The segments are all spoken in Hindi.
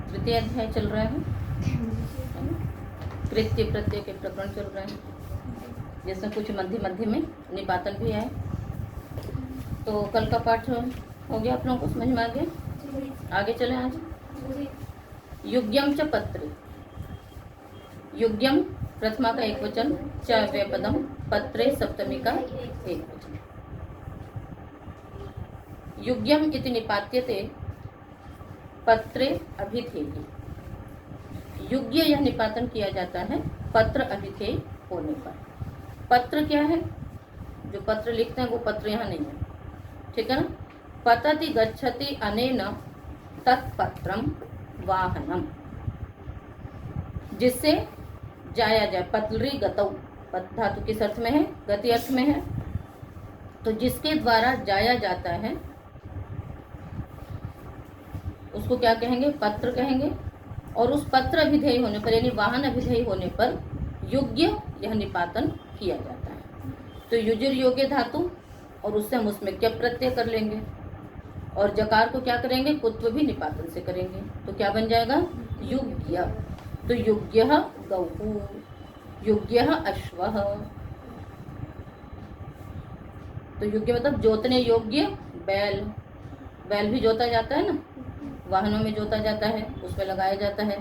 तृतीय अध्याय चल रहा है, कृत्य प्रत्यय के प्रकरण चल रहे हैं, जिसमें कुछ मध्य मध्य में निपातन भी है। तो कल का पाठ हो गया, आप लोगों को समझ में आ गया? आगे चले आज। युग्यम च पत्रे, युग्यम प्रथमा का एक वचन, च व्यपदम, पत्रे सप्तमी का एक वचन। युग्यम इति निपात्यते पत्रे अभिधेयी। युग्य यह निपातन किया जाता है पत्र अभिधेय होने पर। पत्र क्या है? जो पत्र लिखते हैं वो पत्र यहाँ नहीं है, ठीक है ना। पतति गच्छति अनेन तत्पत्रम वाहनम, जिससे जाया जाए। पतरी गतौ, पत धातु किस अर्थ में है? गति अर्थ में है। तो जिसके द्वारा जाया जाता है उसको क्या कहेंगे? पत्र कहेंगे। और उस पत्र अभिधेय होने पर यानी वाहन अभिधेय होने पर योग्य यह निपातन किया जाता है। तो युजिर योग्य धातु, और उससे हम उसमें क्या प्रत्यय कर लेंगे, और जकार को क्या करेंगे? कुत्व भी निपातन से करेंगे। तो क्या बन जाएगा? युग्य। तो युग्यः गौः, युग्यः अश्वः। तो युग्य मतलब जोतने योग्य बैल। बैल भी जोता जाता है ना, वाहनों में जोता जाता है, उसमें लगाया जाता है,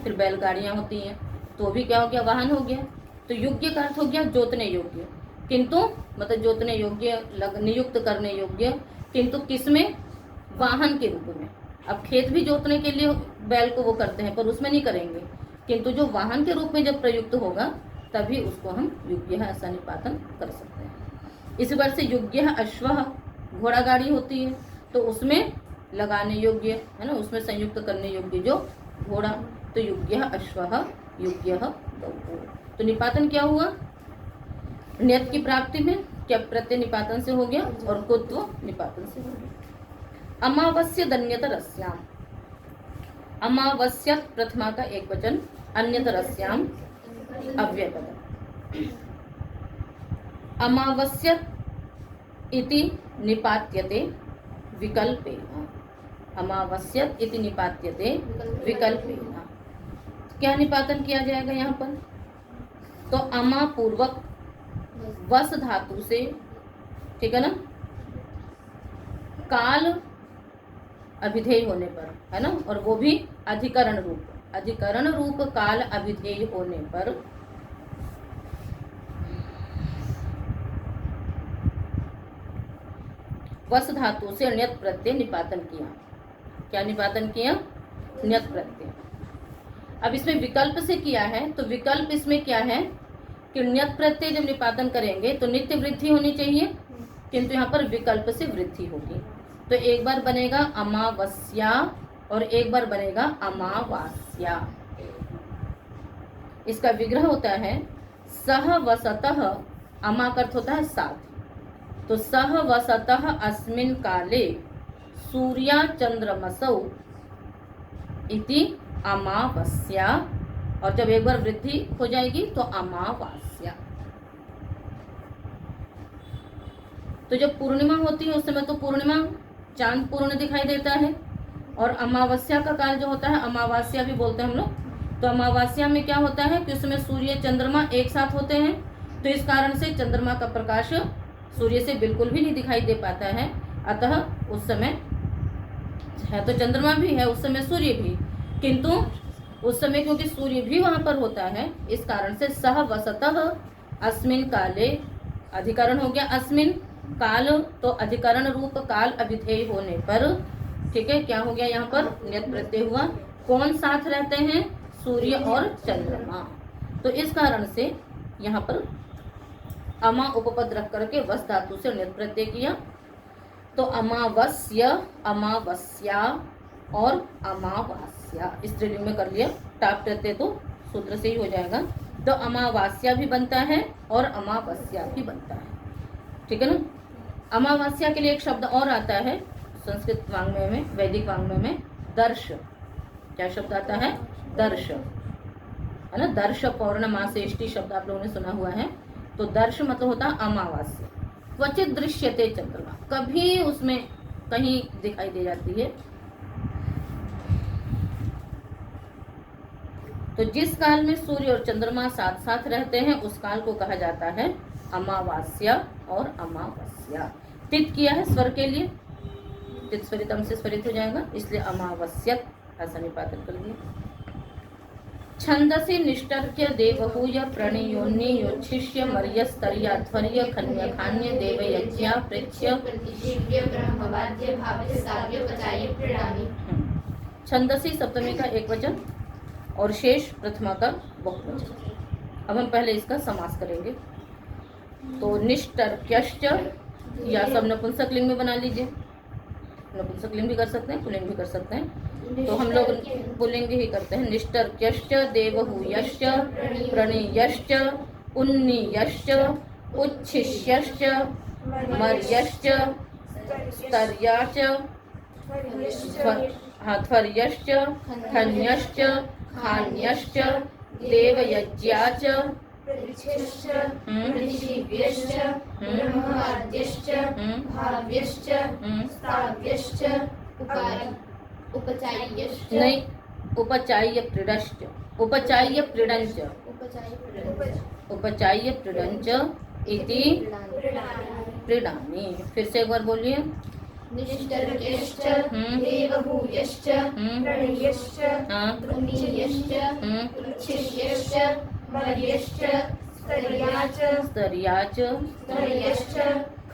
फिर बैलगाड़ियां होती हैं, तो भी क्या हो गया? वाहन हो गया। तो योग्य का अर्थ हो गया जोतने योग्य, किंतु मतलब जोतने योग्य, नियुक्त करने योग्य, किंतु किसमें? वाहन के रूप में। अब खेत भी जोतने के लिए बैल को वो करते हैं, पर उसमें नहीं करेंगे, किंतु जो वाहन के रूप में जब प्रयुक्त होगा तभी उसको हम युग्य ऐसा निपातन कर सकते हैं। इसी बार से युग्य अश्वः, घोड़ा गाड़ी होती है, तो उसमें लगाने योग्य है ना, उसमें संयुक्त करने योग्य जो घोड़ा। तो युग्यः अश्वः, युग्यः गौः। तो निपातन क्या हुआ? नियत की प्राप्ति में क्या प्रत्यय निपातन से हो गया, और कुत्व निपातन से हो गया। अमावस्य दन्यतरस्याम, अमावस्य प्रथमा का एक वचन, अन्यतरस्याम अव्ययपद। अमावस्य इति निपात्यते विकल्पेन, अमावस्यत इति निपात्यते विकल्पेन। क्या निपातन किया जाएगा यहाँ पर? तो अमा पूर्वक वस धातु से, ठीक है ना, काल अभिधेय होने पर, है ना, और वो भी अधिकरण रूप, अधिकरण रूप काल अभिधेय होने पर वस धातु से ण्यत प्रत्यय निपातन किया। क्या निपातन किया? ण्यत प्रत्यय। अब इसमें विकल्प से किया है, तो विकल्प इसमें क्या है कि ण्यत प्रत्यय जब निपातन करेंगे तो नित्य वृद्धि होनी चाहिए, किंतु यहाँ पर विकल्प से वृद्धि होगी। तो एक बार बनेगा अमावस्या और एक बार बनेगा अमावास्या। इसका विग्रह होता है सह वसतः, अमा का अर्थ होता है साथ, तो सह वसतः अस्मिन् काले सूर्या चंद्रमसौ इति अमावस्या, और जब एक बार वृद्धि हो जाएगी तो अमावास्या। तो जब पूर्णिमा होती है उस समय तो पूर्णिमा, चांद पूर्ण दिखाई देता है, और अमावस्या का काल जो होता है अमावास्या भी बोलते हैं हम लोग। तो अमावस्या में क्या होता है कि उसमें सूर्य चंद्रमा एक साथ होते हैं, तो इस कारण से चंद्रमा का प्रकाश सूर्य से बिल्कुल भी नहीं दिखाई दे पाता है। अतः उस समय है तो चंद्रमा भी है, उस समय सूर्य भी, किंतु उस समय क्योंकि सूर्य भी वहां पर होता है, इस कारण से सह वसतः अस्मिन् काले, अधिकरण हो गया अस्मिन् काल, तो अधिकरण रूप काल अभिधेय होने पर, ठीक है, क्या हो गया यहाँ पर? ण्यत प्रत्यय हुआ। कौन साथ रहते हैं? सूर्य और चंद्रमा। तो इस कारण से यहाँ पर अमा उपपद रख करके वस धातु से ण्यत प्रत्यय किया। तो अमावस्य, अमावस्या और अमावास्या स्त्रीलिंग में कर लिया। टाप प्रत्यय तो सूत्र से ही हो जाएगा। तो अमावास्या भी बनता है और अमावस्या भी बनता है, ठीक है ना। अमावस्या के लिए एक शब्द और आता है संस्कृत वाङ्मय में, वैदिक वाङ्मय में, दर्श। क्या शब्द आता है? दर्श, है ना। दर्श पौर्णमासेष्टि शब्द आप लोगों ने सुना हुआ है। तो दर्श मतलब होता है अमावास्या। क्वचित दृश्यते चंद्रमा, कभी उसमें कहीं दिखाई दे जाती है तो जिस काल में सूर्य और चंद्रमा साथ साथ रहते हैं उस काल को कहा जाता है अमावास्या और अमावस्या। तिथ किया है स्वर के लिए, तिथ स्वरितम से स्वरित हो जाएगा, इसलिए अमावस्या ऐसा निपातन कर दिया। छंदसि निष्टर्क्य देवहूय प्रणयोन्नि योच्छिष्य मर्यस्तर्या ध्वर्य खन्य खान्य देवयज्ञा प्रेक्ष्य प्रतिशिव्य ब्रह्मवाद्य भाव्य साव्य पचाय प्रणामी। छंदसि सप्तमी का एक वचन और शेष प्रथमा का बहुवचन। अब हम पहले इसका समास करेंगे। तो निष्टर्क्यश्च या सब नपुंसक लिंग में बना लीजिए, नपुंसक लिंग भी कर सकते हैं, पुल्लिंग भी कर सकते हैं, तो हम लोग पुल्लिंग ही करते हैं। निष्टर्क्यश्च देवहूयश्च प्रणीयश्च उन्नीयश्च उच्छिष्यश्च मर्यश्च स्तर्याच ध्वर्यश्च खन्यश्च खान्यश्च देवयज्ञाच प्रतिशिव्यश्च ब्रह्मवाद्यश्च भाव्यश्च साव्यश्च उपचाय्यश्च नहीं, उपचाय्य प्रीडश्च, उपचाय्य प्रीडञ्च, उपचाय्य प्रीडञ्च इति प्रीडानि। फिर से एक बार बोलिए। निष्टर्क्यश्च देवहूयश्च प्रणयश्च उन्नीयश्च उच्छिष्यश्च मर्यश्च स्तर्याच स्तर्यश्च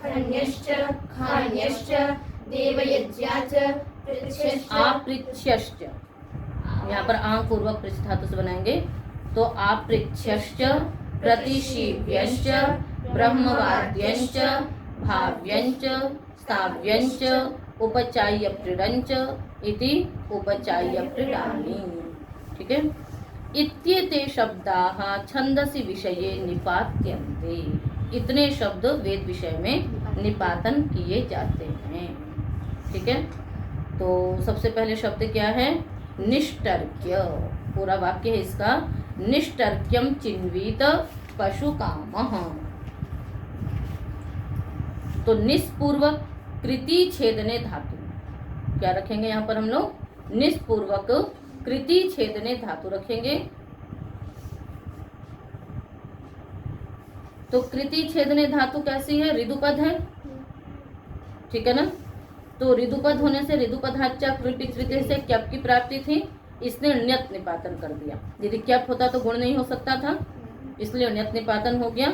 खन्यश्च खान्यश्च देवयज्ञाच आपृच्छ्यश्च, यहाँ पर आंग पूर्वक पृच्छ धातु से बनाएंगे। तो आपृच्छ्यश्च प्रतिशिव्यश्च ब्रह्मवाद्यश्च भाव्यश्च साव्यश्च उपचाय्य प्रीडञ्च इति उपचाय्य प्रीडानि। ठीक है। इत्येते शब्दाः छंदसि विषये निपात्यन्ते। इतने शब्द वेद विषय में निपातन किए जाते हैं। ठीक है। तो सबसे पहले शब्द क्या है? निष्टर्क्य। पूरा वाक्य है इसका, निष्टर्क्यम चिन्वित पशु कामः। तो निष्पूर्वक कृति छेदने धातु क्या रखेंगे यहाँ पर हम लोग? निष्पूर्वक कृति छेदने धातु रखेंगे। तो कृति छेदने धातु कैसी है? ऋदुपद है। ठीक है ना। तो ऋदुपद होने से ऋदुपदाच्चा कृपि तृतीय से क्यप की प्राप्ति थी, इसने ण्यत निपातन कर दिया। यदि क्यप होता तो गुण नहीं हो सकता था, इसलिए ण्यत निपातन हो गया।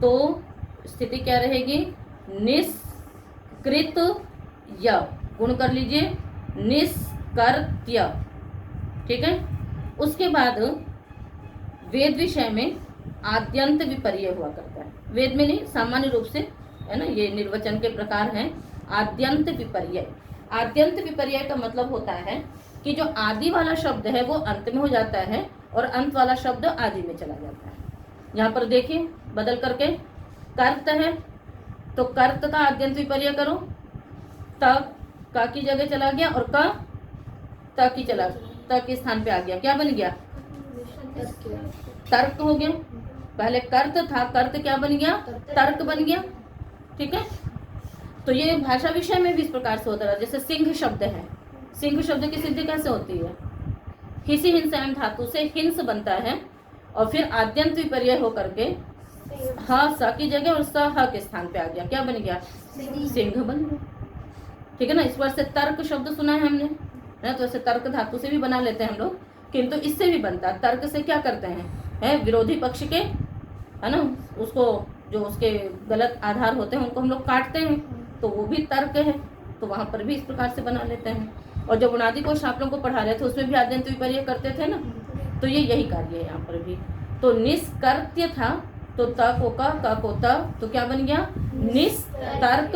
तो स्थिति क्या रहेगी? निष्कृत य, गुण कर लीजिए, निष्कर्त्य। ठीक है। उसके बाद वेद विषय में आद्यंत विपर्य हुआ करता है। वेद में नहीं, सामान्य रूप से है ना, ये निर्वचन के प्रकार हैं। आद्यंत विपर्य, आद्यंत विपर्य का मतलब होता है कि जो आदि वाला शब्द है वो अंत में हो जाता है और अंत वाला शब्द आदि में चला जाता है। यहाँ पर देखिए बदल करके, कर्त है तो कर्त का आद्यंत विपर्य करो, त की जगह चला गया और त की चला, त के स्थान पे आ गया, क्या बन गया? तर्क हो गया। पहले कर्त था, कर्त क्या बन गया? तर्क बन गया। ठीक है। तो ये भाषा विषय में भी इस प्रकार से होता है। जैसे सिंह शब्द है, सिंह शब्द की सिद्धि कैसे होती है? हिसी हिंसायाम धातु से हिंस बनता है और फिर आद्यंत विपर्य होकर के ह स की जगह और स ह के स्थान पे आ गया, क्या बन गया? सिंह बन गया। ठीक है ना। इस बार से तर्क शब्द सुना है हमने, है तो ऐसे तर्क धातु से भी बना लेते हैं हम लोग, किंतु इससे भी बनता है। तर्क से क्या करते हैं? है विरोधी पक्ष के, है ना, उसको जो उसके गलत आधार होते हैं उनको हम लोग काटते हैं, तो वो भी तर्क है। तो वहां पर भी इस प्रकार से बना लेते हैं। और जब उनादि कोश आप लोगों को पढ़ा रहे थे उसमें भी आद्यंत विपर्य करते थे ना, तो ये यही कार्य है यहाँ पर भी। तो निष्कर्त्य था तो त को क को त, तो क्या बन गया? निस्तर्क।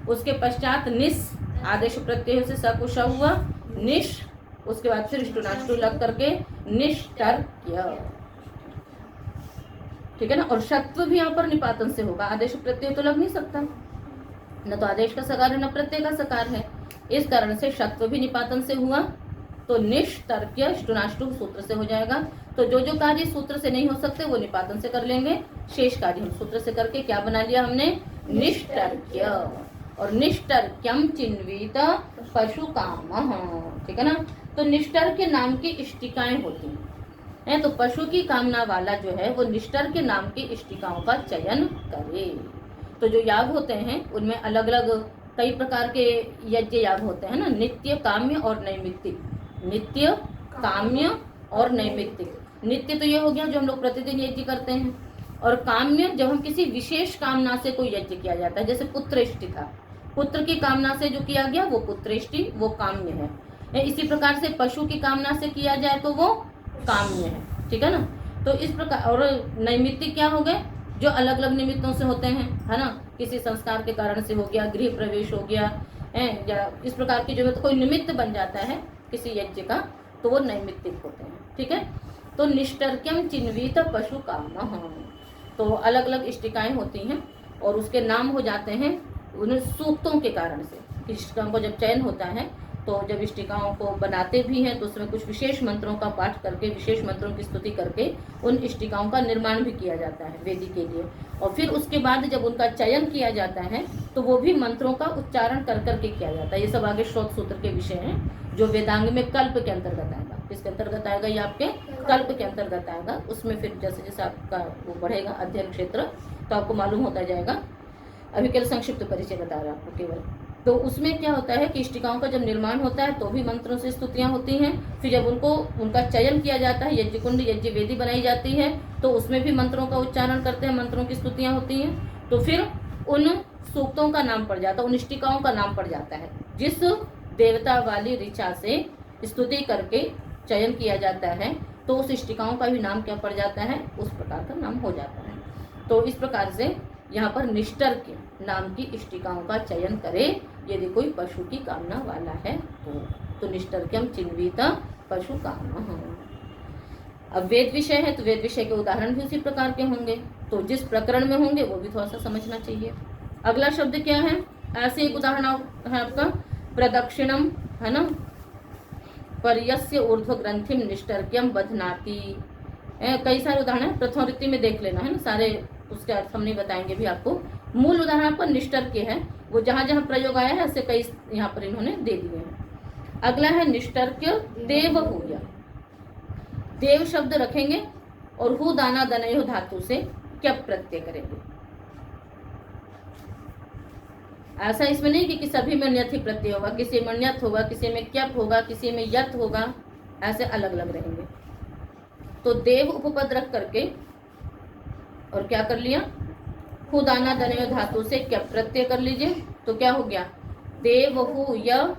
उसके पश्चात निस आदेश प्रत्यय से स को श हुआ, निश, उसके बाद फिर स्टुनाष्टु लग करके निष्टर्क्य। ठीक है ना। और शत्व भी यहाँ पर निपातन से होगा, आदेश प्रत्यय तो लग नहीं सकता, न तो आदेश का सकार है न प्रत्यय का सकार है, इस कारण से शत्व भी निपातन से हुआ। तो निष्टर्क्य स्टुनाष्टु सूत्र से हो जाएगा। तो जो जो कार्य सूत्र से नहीं हो सकते वो निपातन से कर लेंगे, शेष कार्य हम सूत्र से करके क्या बना लिया हमने? निष्टर्क्य। और निष्टर्क्यम चिन्वित पशु काम। ठीक है ना। तो निष्टर्क्य नाम की इष्टिकाएं होती हैं। है। तो पशु की कामना वाला जो है वो निष्ठर के नाम की इष्टिकाओं का चयन करे। तो जो याग होते हैं उनमें अलग अलग कई प्रकार के यज्ञ याग होते हैं ना, नित्य, काम्य और नैमित्तिक। नित्य, काम्य और नैमित्तिक। नित्य तो ये हो गया जो हम लोग प्रतिदिन यज्ञ करते हैं, और काम्य जब हम किसी विशेष कामना से कोई यज्ञ किया जाता है, जैसे पुत्रेष्टि था, पुत्र की कामना से जो किया गया वो पुत्रेष्टि, वो काम्य है। इसी प्रकार से पशु की कामना से किया जाए तो वो काम्य है, ठीक है ना। तो इस प्रकार, और नैमित्तिक क्या हो गए, जो अलग अलग निमित्तों से होते हैं, है ना, किसी संस्कार के कारण से हो गया, गृह प्रवेश हो गया है, या इस प्रकार की जो कोई निमित्त बन जाता है किसी यज्ञ का, तो वो नैमित्तिक होते हैं, ठीक है। तो निष्टर्क्यम चिन्वित पशु काम, तो अलग अलग इष्टिकाएं होती हैं और उसके नाम हो जाते हैं उन सूक्तों के कारण से। इष्टिकाओं को जब चयन होता है तो जब इष्टिकाओं को बनाते भी हैं तो उसमें कुछ विशेष मंत्रों का पाठ करके, विशेष मंत्रों की स्तुति करके उन इष्टिकाओं का निर्माण भी किया जाता है वेदी के लिए। और फिर उसके बाद जब उनका चयन किया जाता है तो वो भी मंत्रों का उच्चारण कर करके किया जाता है। ये सब आगे श्रोत सूत्र के विषय हैं जो वेदांग में कल्प के अंतर्गत आएगा। किसके अंतर्गत आएगा? ये आपके कल्प के अंतर्गत आएगा। उसमें फिर जैसे जैसे आपका वो बढ़ेगा अध्ययन क्षेत्र तो आपको मालूम होता जाएगा। अभी केवल संक्षिप्त परिचय बता रहा आपको केवल। तो उसमें क्या होता है कि इष्टिकाओं का जब निर्माण होता है तो भी मंत्रों से स्तुतियां होती हैं। फिर जब उनका चयन किया जाता है, यज्ञ कुंड, यज्ञ वेदी बनाई जाती है, तो उसमें भी मंत्रों का उच्चारण करते हैं, मंत्रों की स्तुतियां होती हैं। तो फिर उन सूक्तों का नाम पड़ जाता है, उन इष्टिकाओं का नाम पड़ जाता है जिस देवता वाली ऋचा से स्तुति करके चयन किया जाता है, तो उस इष्टिकाओं का भी नाम क्या पड़ जाता है, उस प्रकार का नाम हो जाता है। तो इस प्रकार से यहाँ पर निष्टर के नाम की इष्टिकाओं का चयन करे यदि कोई पशु की कामना वाला है तो निष्टर्क्यम चिन्वित पशु काम। अब वेद विषय है तो वेद विषय के उदाहरण भी उसी प्रकार के होंगे, तो जिस प्रकरण में होंगे वो भी थोड़ा सा समझना चाहिए। अगला शब्द क्या है? ऐसे एक उदाहरण है आपका प्रदक्षिणम, है ना, पर्यस्य ऊर्ध्व ग्रंथिम निष्टर्क्यम बध्नाति। कई सारे उदाहरण है, प्रथम रीति में देख लेना है ना, सारे उसके अर्थ हम नहीं बताएंगे भी आपको। मूल उदाहरण पर निष्टर्क्य है, वो जहां जहां प्रयोग आया है ऐसे कई यहाँ पर इन्होंने दे दिए हैं। अगला है निष्टर्क्य देव हुया। देव शब्द रखेंगे और हु दाना दनयो धातु से क्या प्रत्यय करेंगे। ऐसा इसमें नहीं कि सभी में न्यथ ही प्रत्यय होगा, किसी में न्यथ होगा, किसी में क्यप होगा, किसी में यत होगा, ऐसे अलग अलग रहेंगे। तो देव उपपद रख करके और क्या कर लिया, हु दाना दनयो धातु से क्या प्रत्यय कर लीजिए, तो क्या हो गया देव हु य।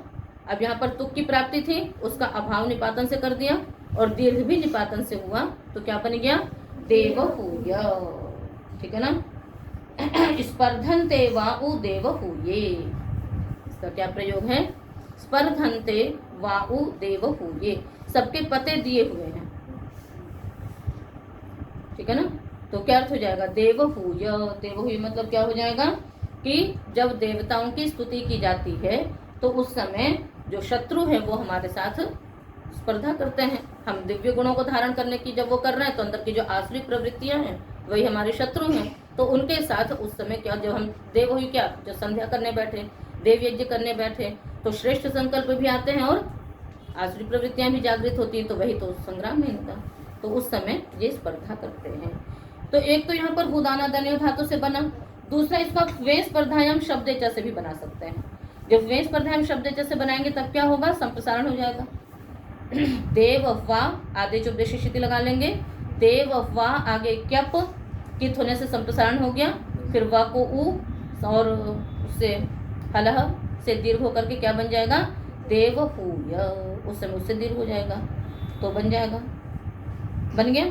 अब यहाँ पर तुक की प्राप्ति थी, उसका अभाव निपातन से कर दिया और दीर्घ भी निपातन से हुआ, तो क्या बन गया देव हु य, ठीक है ना। स्पर्धन्ते वाउ देव हुये, इसका क्या प्रयोग है, स्पर्धन्ते वाउ देव हुये, सबके पते दिए हुए हैं, ठीक है ना। तो क्या अर्थ हो जाएगा देवहूय। देवहूय मतलब क्या हो जाएगा कि जब देवताओं की स्तुति की जाती है तो उस समय जो शत्रु है वो हमारे साथ स्पर्धा करते हैं। हम दिव्य गुणों को धारण करने की जब वो कर रहे हैं तो अंदर की जो आसुरी प्रवृत्तियां हैं वही हमारे शत्रु हैं, तो उनके साथ उस समय क्या, जब हम देवहूय क्या, जो संध्या करने बैठे, देव यज्ञ करने बैठे, तो श्रेष्ठ संकल्प भी आते हैं और आसुरी प्रवृत्तियां भी जागृत होती हैं, तो वही तो संग्राम है इनका। तो उस समय ये स्पर्धा करते हैं। तो एक तो यहाँ पर हुदाना दनयो धातु से बना, दूसरा इसका वे स्पर्धायाम शब्देच से भी बना सकते हैं। जब वे स्पर्धायाम शब्देच से बनाएंगे तब क्या होगा, संप्रसारण हो जाएगा। देव वा आदेश उपदेश स्थिति लगा लेंगे, देव वा आगे क्यप कित होने से संप्रसारण हो गया, फिर वा को उ और उससे हलह से दीर्घ होकर के क्या बन जाएगा देव हूय, उस समय उससे दीर्घ हो जाएगा तो बन जाएगा, बन गया।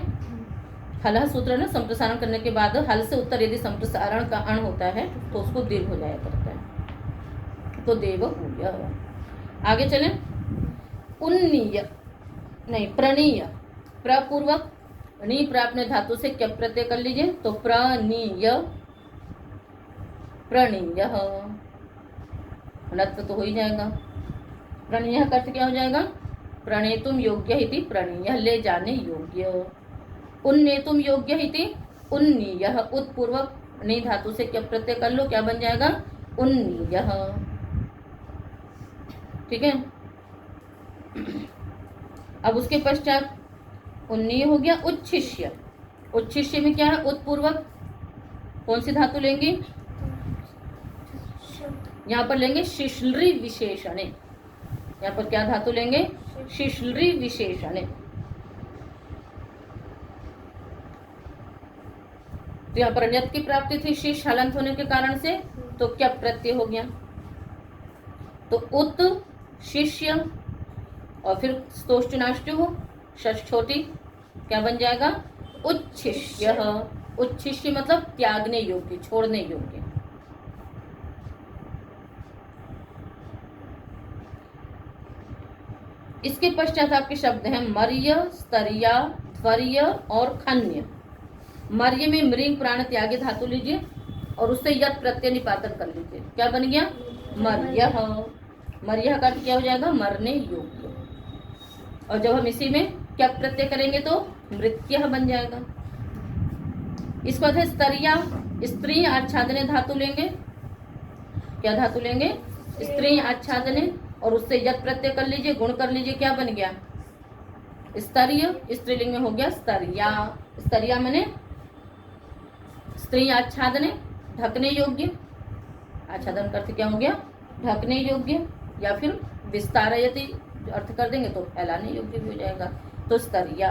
हलह सूत्र ना, संप्रसारण करने के बाद हल से उत्तर यदि संप्रसारण का अण होता है तो उसको दीर्घ हो जाया करता है, तो देव हूय। आगे चलें, उन्नीय नहीं प्रणीय, प्रपूर्वक नी प्राप्त धातु से क्या प्रत्यय कर लीजिए, तो प्रणीय, प्रणीय नत्व तो हो ही जाएगा। प्रणीय का अर्थ क्या हो जाएगा, प्रणेतुम योग्य इति प्रणीय, ले जाने योग्य। उन्नेतुम योग्य इति उन्नीय, उत्पूर्वक नी धातु से क्या प्रत्यय कर लो, क्या बन जाएगा उन्नीय, ठीक है। अब उसके पश्चात उन्नीय हो गया उच्छिष्य। उच्छिष्य में क्या है? उत्पूर्वक कौन सी धातु लेंगे? यहाँ पर लेंगे शिश्लरी विशेषण। यहाँ पर क्या धातु लेंगे? शिश्लरी विशेषण। तो यहाँ पर ण्यत की प्राप्ति थी शीश हलंत होने के कारण से, तो क्या प्रत्यय हो गया? तो उत शिष्य और फिर स्तोष्टनाष्टु षष्ठ छोटी क्या बन जाएगा? उच्छिष्य। उच्छिष्य मतलब त्यागने योग्य, छोड़ने योग्य। इसके पश्चात आपके शब्द हैं मर्य, स्तर्या, ध्वर्य और खन्य। मर्य में मृंग प्राण त्यागी धातु लीजिए और उससे यत् प्रत्यय निपातन कर लीजिए। क्या बन गया? मर्य। मर्य का अर्थ क्या हो जाएगा? मरने योग्य। और जब हम इसी में क्या प्रत्यय करेंगे तो मृत्यु बन जाएगा। इसको है स्तर्या, स्त्री आच्छादने धातु लेंगे। क्या धातु लेंगे? स्त्री आच्छादने और उससे यत् प्रत्यय कर लीजिए, गुण कर लीजिए। क्या बन गया? स्तर्य। स्त्रीलिंग में हो गया स्तर्या। स्तर्या माने स्त्री आच्छादने, ढकने योग्य। आच्छादन का अर्थ क्या हो गया? ढकने योग्य, या फिर विस्तारयति अर्थ कर देंगे तो फैलाने योग्य भी हो जाएगा। तो स्तर्या।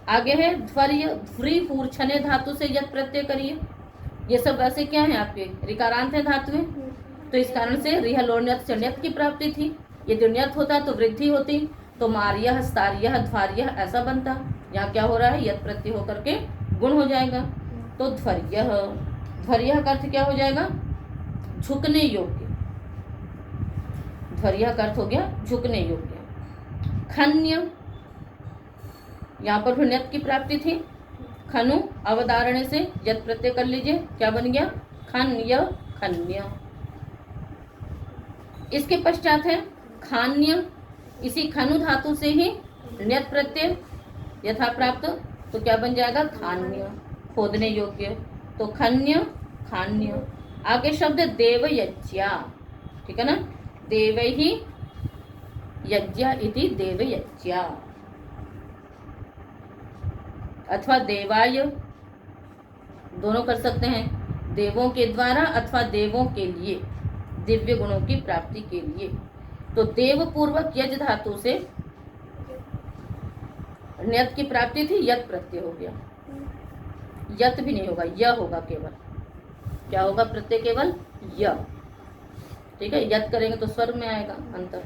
आगे है ध्वर्य, ध्वरी पूर्छने धातु से यत् प्रत्यय करिए। ये सब वैसे क्या है? आपके रिकारांत है धातुएं, तो इस कारण से रिह लोण्यत से ण्यत की प्राप्ति थी। ये जो ण्यत होता तो वृद्धि होती, तो मार्य, स्तार्य, ध्वार्य ऐसा बनता। यहाँ क्या हो रहा है? यत् प्रत्यय होकर के गुण हो जाएगा। तो ध्वर्य। ध्वर्य का अर्थ क्या हो जाएगा? झुकने योग्य। ध्वर्य का अर्थ हो गया झुकने योग्य। खन्य, यहाँ पर भी ण्यत की प्राप्ति थी। खनु अवधारणे से यत् प्रत्यय कर लीजिए। क्या बन गया? खन्य, खन्य। इसके पश्चात है खान्य। इसी खनु धातु से ही ण्यत प्रत्यय यथा प्राप्त, तो क्या बन जाएगा? खान्य, खोदने योग्य। तो खन्य, खान्य। आगे शब्द देवयज्ञा, ठीक है ना? देवैहि यज्ञा इति देवयज्ञा, अथवा देवाय, दोनों कर सकते हैं। देवों के द्वारा अथवा देवों के लिए, दिव्य गुणों की प्राप्ति के लिए। तो देव पूर्वक यज धातु से ण्यत की प्राप्ति थी, यत् प्रत्यय हो गया। यत् भी नहीं होगा, य होगा केवल। क्या होगा? प्रत्यय केवल य। ठीक है, यत् करेंगे तो स्वर में आएगा अंतर।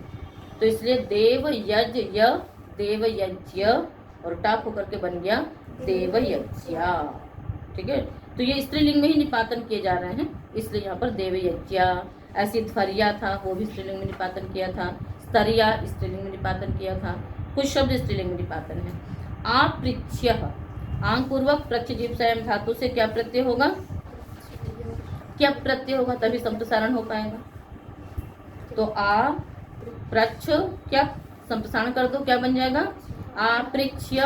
तो इसलिए देव यज य, देव यज्ञ और टाप होकर के बन गया देवयज्ञा। ठीक है, तो ये स्त्रीलिंग में ही निपातन किए जा रहे हैं, इसलिए यहाँ पर देवयज्ञा। ऐसी ध्वर्या था, वो भी स्त्रीलिंग में निपातन किया था। स्तर्या स्त्रीलिंग में निपातन किया था। कुछ शब्द स्त्रीलिंग में निपातन है। आपृच्य, आंग पूर्वक प्रच्छ जीव संयम धातु से क्या प्रत्यय होगा? क्या प्रत्यय होगा? तभी संप्रसारण हो पाएगा। तो आ प्रच्छ, क्या संप्रसारण कर दो, क्या बन जाएगा? आपृच्य,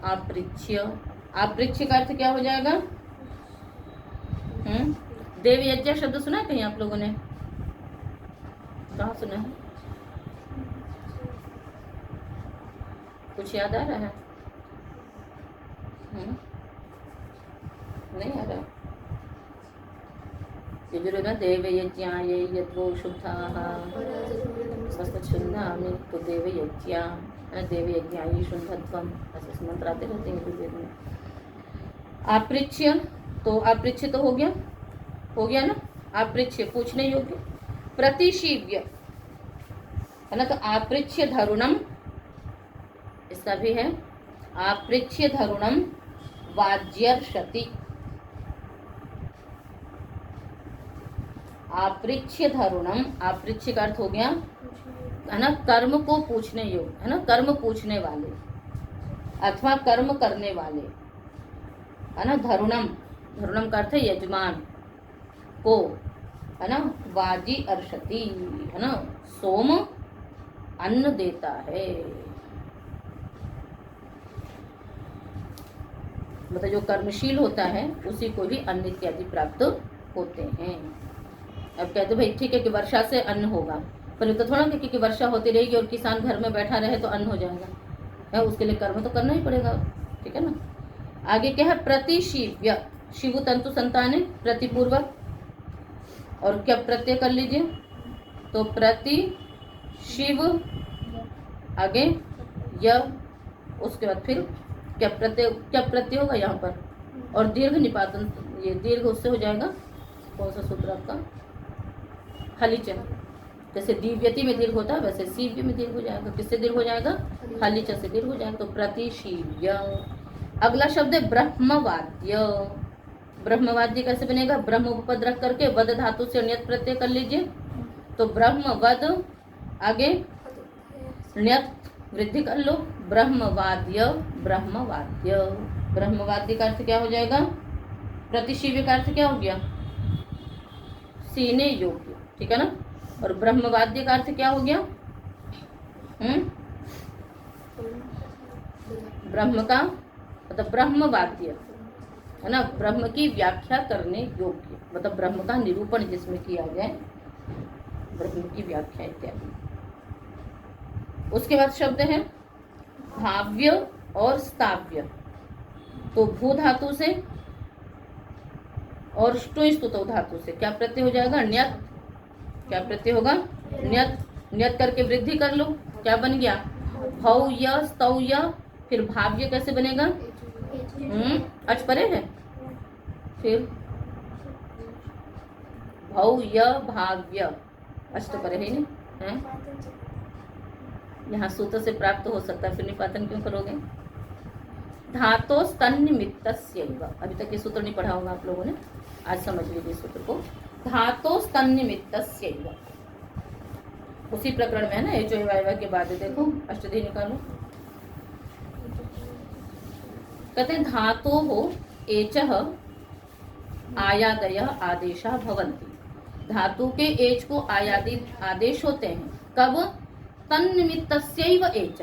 आपृच्य। आपृच्य का अर्थ क्या हो जाएगा? देवयज्ञ शब्द सुना है कहीं आप लोगों ने? कहाँ सुना है? कुछ याद आ रहा है? नहीं आ रहा? यजुर्वेद में देवयज्ञाय यद्वो शुद्धाः वस्तुच्छिन्नामि तो देवयज्ञा, देवयज्ञाय शुद्धत्वम, ऐसे मंत्र आते रहते हैं यजुर्वेद में। आपृच्य, तो आपृच्य तो हो गया ना? आपृच्य पूछने योग्य। प्रतिशीव्य है ना? तो आपृच्य धरुणम, इसका भी है आपृच्य धरुणम वाज्यर्षति। आपृच्य धरुणम, आपृच्य का अर्थ हो गया है ना कर्म को पूछने योग्य, है ना? कर्म पूछने वाले अथवा कर्म करने वाले, है ना? धरुणम, धरुणम का अर्थ है यजमान को, है ना? वाजी अर्षति, है ना? सोम अन्न देता है। मतलब जो कर्मशील होता है उसी को भी अन्न इत्यादि प्राप्त होते हैं। अब कहते भाई ठीक है कि वर्षा से अन्न होगा, पर तो थोड़ा कि वर्षा होती रहेगी और किसान घर में बैठा रहे तो अन्न हो जाएगा। है, उसके लिए कर्म तो करना ही पड़ेगा, ठीक है ना। आगे क्या है, प्रतिशिव्य, शिव तंतु संताने प्रतिपूर्वक, और क्या प्रत्यय कर लीजिए, तो प्रति शिव आगे य, उसके बाद फिर क्या प्रत्यय होगा यहाँ पर, और दीर्घ निपातन, ये दीर्घ उससे हो जाएगा, कौन सा सूत्र आपका, हलिच, जैसे दिव्यति में दीर्घ होता है वैसे शिव्य में दीर्घ हो जाएगा, किससे दीर्घ हो जाएगा, हलिच से दीर्घ हो जाएगा, तो प्रतिशिव्य। अगला शब्द है ब्रह्मवाद्य। ब्रह्मवाद्य कैसे बनेगा, ब्रह्म उपपद रख करके वद धातु से ण्यत प्रत्यय कर लीजिए, तो ब्रह्मवद, आगे ण्यत वृद्धि कर लो, ब्रह्मवाद्य, ब्रह्मवाद्य। ब्रह्मवाद्य का अर्थ क्या हो जाएगा, प्रतिशिव्य का अर्थ क्या हो गया, सीने योग्य, ठीक है ना। और ब्रह्मवाद्य का अर्थ क्या हो गया, ब्रह्म का मतलब ब्रह्मवाद्य है ना, ब्रह्म की व्याख्या करने योग्य, मतलब ब्रह्म का निरूपण जिसमें किया जाए, ब्रह्म की व्याख्या इत्यादि। उसके बाद शब्द है भाव्य और स्थाव्य, तो भू धातु से और ष्टुतो धातु से क्या प्रत्यय हो जाएगा, ण्यत, क्या प्रत्यय होगा, ण्यत, ण्यत करके वृद्धि कर लो, क्या बन गया, भव्य स्तव्य, फिर भाव्य कैसे बनेगा, अच परे है, फिर भव्य भाव्य, अच तो परे है नहीं है, यहाँ सूत्र से प्राप्त हो सकता है, फिर निपातन क्यों करोगे। धातो स्तन्निमित्तस्यैव, अभी तक ये सूत्र नहीं पढ़ा होगा आप लोगों ने, आज समझ लीजिए सूत्र को। धातो स्तन्निमित्तस्यैव, उसी प्रकरण में है ना, एचो वायवा के बाद देखो अष्टधी निकालो, कहते हैं धातो हो एचः आयादय आदेशा भवन्ति, धातु के एच को आयादी आदेश होते हैं, कब, तन्निमित्तस्यैव एच,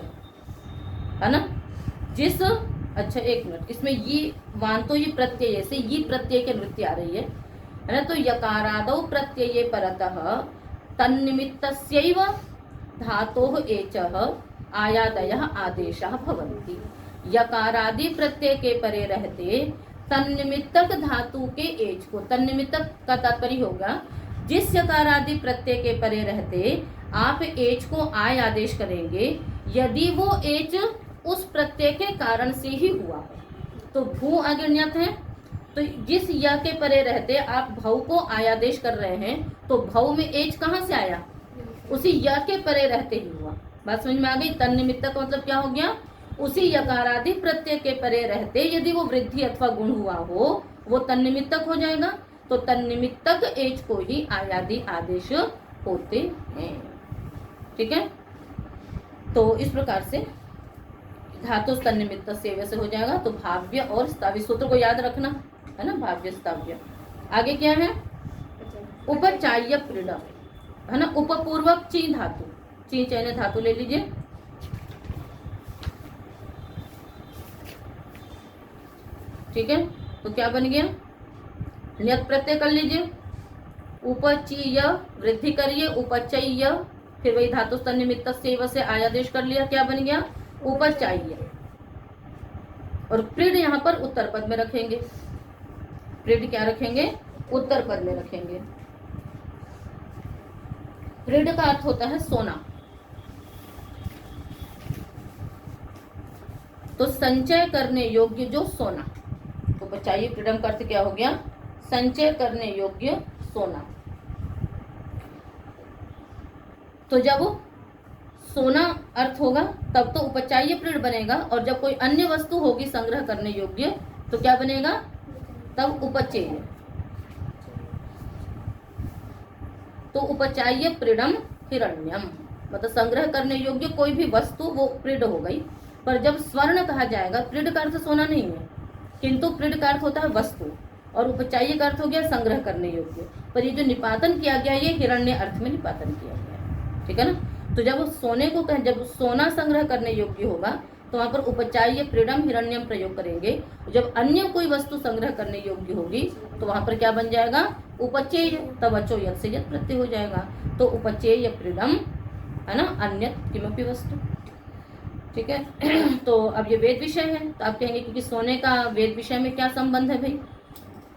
है ना, जिस, अच्छा एक मिनट, इसमें ये वांतो ये प्रत्यय से ये प्रत्यय के वृत्ति आ रही है ना, तो यकारादौ प्रत्यये परतः तन्निमित्तस्यैव धातोः एचः आयादयः आदेशः भवन्ति, यकारादि प्रत्यय के परे रहते तन्निमित्तक धातु के एच को, तन्निमित्तक का तात्पर्य होगा जिस यकारादि प्रत्यय के परे रहते आप एच को आय आदेश करेंगे, यदि वो एच उस प्रत्यय के कारण से ही हुआ है, तो भू आगे ण्यत है, तो जिस य के परे रहते आप भव को आयादेश कर रहे हैं, तो भव में एच कहाँ से आया, उसी य के परे रहते ही हुआ। बात समझ में आ गई, तन्निमित्तक मतलब क्या हो गया, उसी यकारादि प्रत्यय के परे रहते यदि वो वृद्धि अथवा गुण हुआ हो, वो तन्निमित्तक हो जाएगा, तो तन्निमित्तक एच को ही आयादि आदेश होते हैं, ठीक है। तो इस प्रकार से धातु तन्निमित्त से वैसे हो जाएगा, तो भाव्य और स्थाव्य, सूत्र को याद रखना है ना, भाव्य स्थाव्य। आगे क्या है, उपचाय्य प्रीड़ा, है ना, उपपूर्वक ची धातु, ची चयन धातु ले लीजिए, ठीक है, तो क्या बन गया, ण्यत प्रत्यय कर लीजिए, उपचीय वृद्धि करिए, उपचय्य, फिर वही धातु तन्निमित्त से आयादेश कर लिया, क्या बन गया, उपचाय्य। और प्रीड यहाँ पर उत्तर पद में रखेंगे, प्रीड क्या रखेंगे, उत्तर पद में रखेंगे। प्रीड का अर्थ होता है सोना, तो संचय करने योग्य जो सोना, तो बचाइए प्रीडम का अर्थ क्या हो गया, संचय करने योग्य सोना। तो जब सोना अर्थ होगा तब तो उपचाय्य प्रीड बनेगा, और जब कोई अन्य वस्तु होगी संग्रह करने योग्य तो क्या बनेगा, तब उपचेय। तो उपचाय्य प्रीडम हिरण्यम, मतलब संग्रह करने योग्य कोई भी वस्तु वो प्रीड हो गई। पर जब स्वर्ण कहा जाएगा, प्रीड का अर्थ सोना नहीं है, किंतु प्रीड का अर्थ होता है वस्तु, और उपचाय्य का अर्थ हो गया संग्रह करने योग्य। पर ये जो निपातन किया गया, ये हिरण्य अर्थ में निपातन किया गया, ठीक है ना। तो जब सोने को जब सोना संग्रह करने योग्य होगा तो वहां पर उपचाय्य प्रीडम हिरण्यम प्रयोग करेंगे। जब अन्य कोई वस्तु संग्रह करने योग्य होगी तो वहां पर क्या बन जाएगा, उपचेय, तब अचो यत् से यत् प्रत्यय हो जाएगा। तो उपचेय प्रीडम, है ना, अन्य किमपि वस्तु। ठीक है। तो अब ये वेद विषय है, तो आप कहेंगे क्योंकि सोने का वेद विषय में क्या संबंध है भाई,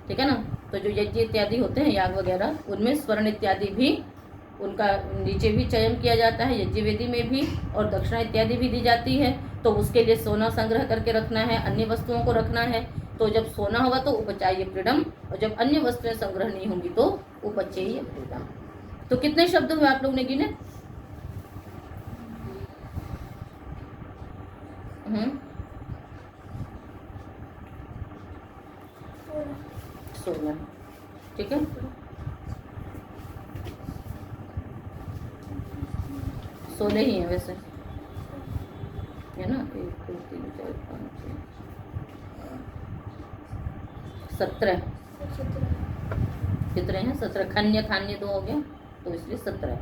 ठीक है ना। तो जो यज्ञ इत्यादि होते हैं, याग वगैरह, उनमें स्वर्ण इत्यादि भी, उनका नीचे भी चयन किया जाता है, यज्ञ वेदी में भी, और दक्षिणा इत्यादि भी दी जाती है। तो उसके लिए सोना संग्रह करके रखना है, अन्य वस्तुओं को रखना है। तो जब सोना होगा तो उपचाय प्रीडम, और जब अन्य वस्तुएं संग्रह नहीं होंगी तो उपचेय प्रीडम। तो कितने शब्द हुए आप लोग ने गिने? 16, ठीक है। 16 ही है वैसे, है ना। 1 2 3 4 5 6 17 कितने हैं? 17। खन्य खान्य 2 हो गया, तो इसलिए 17।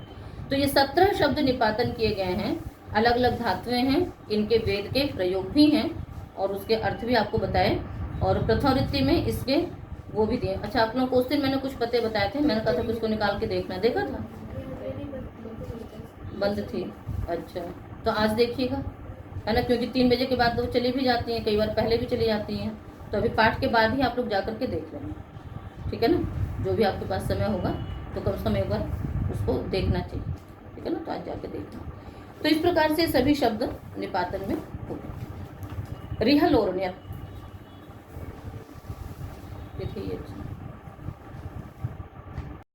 तो ये 17 शब्द निपातन किए गए हैं, अलग अलग धातुएं हैं, इनके वेद के प्रयोग भी हैं और उसके अर्थ भी आपको बताए, और प्रथावृत्ति में इसके वो भी दिए। अच्छा, आप लोगों को उस दिन मैंने कुछ पते बताए थे, मैंने कहा था कि उसको निकाल के देखना, देखा था? बंद थी, अच्छा। तो आज देखिएगा, है ना, क्योंकि 3 बजे के बाद तो चली भी जाती हैं, कई बार पहले भी चली जाती हैं। तो अभी पाठ के बाद ही आप लोग जा करके देख लेना, ठीक है ना। जो भी आपके पास समय होगा तो कम से कम एक बार उसको देखना चाहिए, ठीक है ना। तो आज जाके देखना। तो इस प्रकार से सभी शब्द निपातन में हो गए। रिहल और